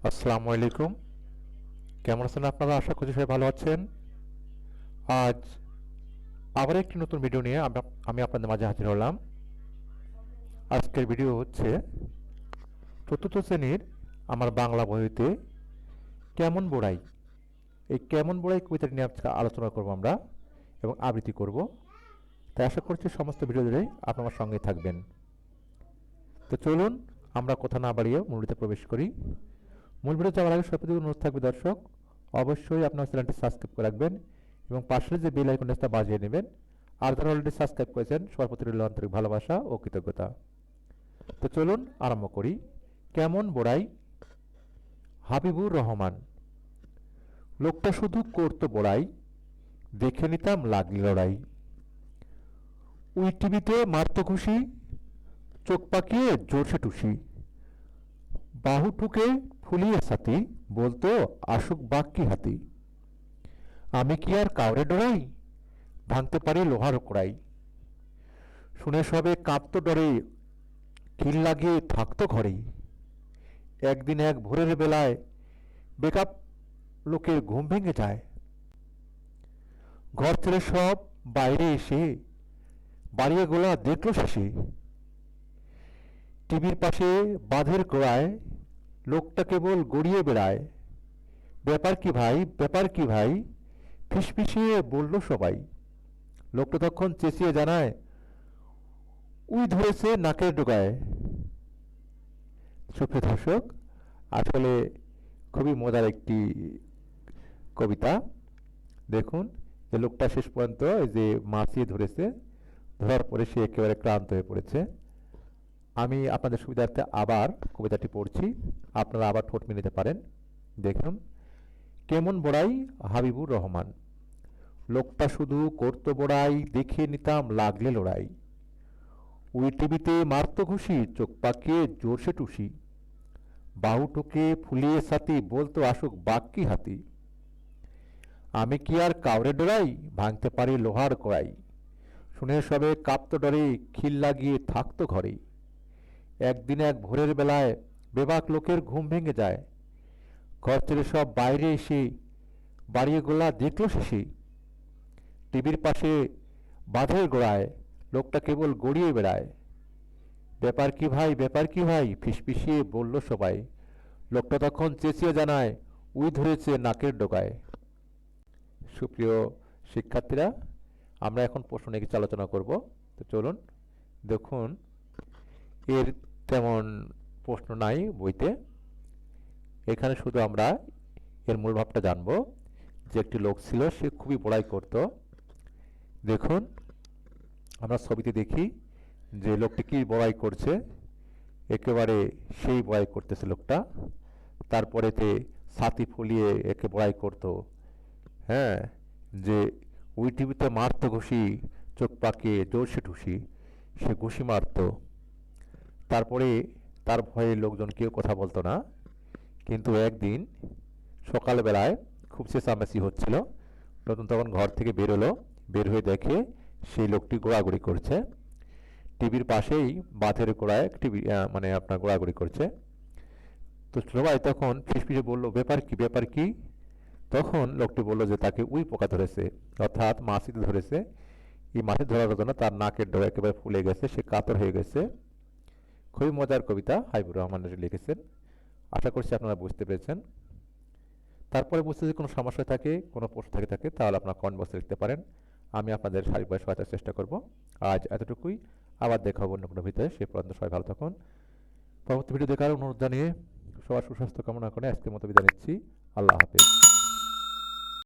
আসসালামু আলাইকুম। কেমন আছেন আপনারা? আশা করছি সবাই ভালো আছেন। আজ আবার একটি নতুন ভিডিও নিয়ে আমি আপনাদের মাঝে হাজির হলাম। আজকের ভিডিও হচ্ছে চতুর্থ শ্রেণীর আমার বাংলা বইতে কেমন বোড়াই। এই কেমন বোড়াই কবিতাটি নিয়ে আজকে আলোচনা করব আমরা এবং আবৃত্তি করব। তাই আশা করছি সমস্ত ভিডিও জুড়ে আপনার আমার সঙ্গে থাকবেন। তো চলুন আমরা কথা না বাড়িয়ে মূল ভিডিওতে প্রবেশ করি। মূল ভিডিও যাওয়ার আগে সর্বপ্রথম অনুরোধ থাকবে দর্শক, অবশ্যই আপনার চ্যানেলটি সাবস্ক্রাইব করে রাখবেন এবং পাশে যে বেল আইকনটা বাজিয়ে নেবেন। আর যারা অলরেডি সাবস্ক্রাইব করেছেন সবার প্রতি রইল আন্তরিক ভালোবাসা ও কৃতজ্ঞতা। তো চলুন আরম্ভ করি। কেমন বোড়াই। হাবিবুর রহমান। লোকটা শুধু করতো বোড়াই, দেখে নিতাম লাগলি লড়াই। উই টিভিতে মারতো খুশি, চোখ পাকিয়ে জোরসে টুসি। বাহু ঠুকে ফুলিয়ে সাথী, বলতো আসুক বাক্কি হাতি। আমি কি আর কাউরে ডরাই, ভাঙতে পারি লোহার কড়াই। শুনে সবে কাঁপতো ডরে, খিল লাগিয়ে থাকতো ঘরেই। একদিন এক ভোরের বেলায় বেকাপ লোকের ঘুম ভেঙে যায়। ঘর ছেড়ে সব বাইরে এসে বাড়িয়ে গোলা দেখলো শেষে। টিভির পাশে বাঁধের গোড়ায় লোকটা কেবল গড়িয়ে বেড়ায়। ব্যাপার কি ভাই, ব্যাপার কি ভাই, ফিসফিসিয়ে বলল সবাই। লোকটা তখন চেঁচিয়ে জানায়, উই ধরেছে নাকের ডোগায়। সুপ্রিয় দর্শক, আসলে খুবই মজার একটি কবিতা। দেখুন যে লোকটা শেষ পর্যন্ত যে মাছিয়ে ধরেছে, ধরার পরে সে একেবারে ক্লান্ত হয়ে পড়েছে। আমি আপনাদের সুবিধার্থে আবার কবিতাটি পড়ছি, আপনারা আবার ঠোঁট মিলাতে পারেন। দেখুন। কেমন বড়াই। হাবিবুর রহমান। লোকটা শুধু করতো বড়াই, দেখে নিতাম লাগলে লড়াই। উই টিভিতে মারতো ঘুষি, চোখ পাকিয়ে জোরসে টুসি। বাহু ঠুকে ফুলিয়ে সাথী, বলতো আসুক বাক্কি হাতি। আমি কি আর কাউরে ডরাই, ভাঙতে পারি লোহার কড়াই। শুনে সবে কাঁপতো ডরে, খিল লাগিয়ে থাকতো ঘরেই। একদিন এক ভোরের বেলায় বেবাক লোকের ঘুম ভেঙে যায়। ঘর ছেড়ে সব বাইরে এসে বাড়িয়ে গোলা দেখলো শেষে। টিভির পাশে বাঁধের গোড়ায় লোকটা কেবল গড়িয়ে বেড়ায়। ব্যাপার কি ভাই, ব্যাপার কি ভাই, ফিসফিসিয়ে বলল সবাই। লোকটা তখন চেঁচিয়ে জানায়, উই ধরেছে নাকের ডোকায়। সুপ্রিয় শিক্ষার্থীরা, আমরা এখন প্রশ্ন নিয়ে কিছু আলোচনা করব। তো চলুন দেখুন, এর তেমন প্রশ্ন নাই বইতে। এখানে শুধু আমরা এর মূল ভাবটা জানবো যে একটি লোক ছিল, সে খুবই বড়াই করত। দেখুন, আমরা ছবিতে দেখি যে লোকটি কি বড়াই করছে। একেবারে সেই বড়াই করতেছে লোকটা। তারপরেতে ছাতি ফুলিয়ে একে বড়াই করত। হ্যাঁ, যে ওই টিভিতে মারতো ঘুষি, চোখ পাকিয়ে জোরসে ঠুসি। সে ঘুষি মারতো। তারপরে তার ভয়ে লোকজন কেউ কথা বলতো না। কিন্তু একদিন সকালবেলায় খুব চেঁচামেচি হচ্ছিল। নতুন তখন ঘর থেকে বেরোলো, বের হয়ে দেখে সেই লোকটি গোড়াগড়ি করছে। টিভির পাশেই বাঁধের গোড়ায় টিভি মানে আপনার গোড়াগড়ি করছে। তো সবাই তখন ফিসফিসে বলল, ব্যাপার কি, ব্যাপার কি। তখন লোকটি বলল যে তাকে উই পোকা ধরেছে, অর্থাৎ মাছিতে ধরেছে। এই মাছি ধরার জন্য তার নাকের ডগা একেবারে ফুলে গেছে, সে কাতর হয়ে গেছে। খুবই মজার কবিতা, হাবিবুর রহমান লিখেছেন। আশা করছি আপনারা বুঝতে পেরেছেন। তারপরে বুঝতে যদি কোনো সমস্যা থাকে, কোনো প্রশ্ন থাকে তাহলে আপনারা কমেন্ট বক্সে লিখতে পারেন। আমি আপনাদের শারীরিকভাবে সহায়তার চেষ্টা করব। আজ এতটুকুই। আবার দেখা হবে অন্য কোনো ভিডিওতে। সে পর্যন্ত সবাই ভালো থাকুন। পরবর্তী ভিডিও দেখার অনুরোধ জানিয়ে সবার সুস্বাস্থ্য কামনা করে আজকের মতো বিদায় নিচ্ছি। আল্লাহ হাফেজ।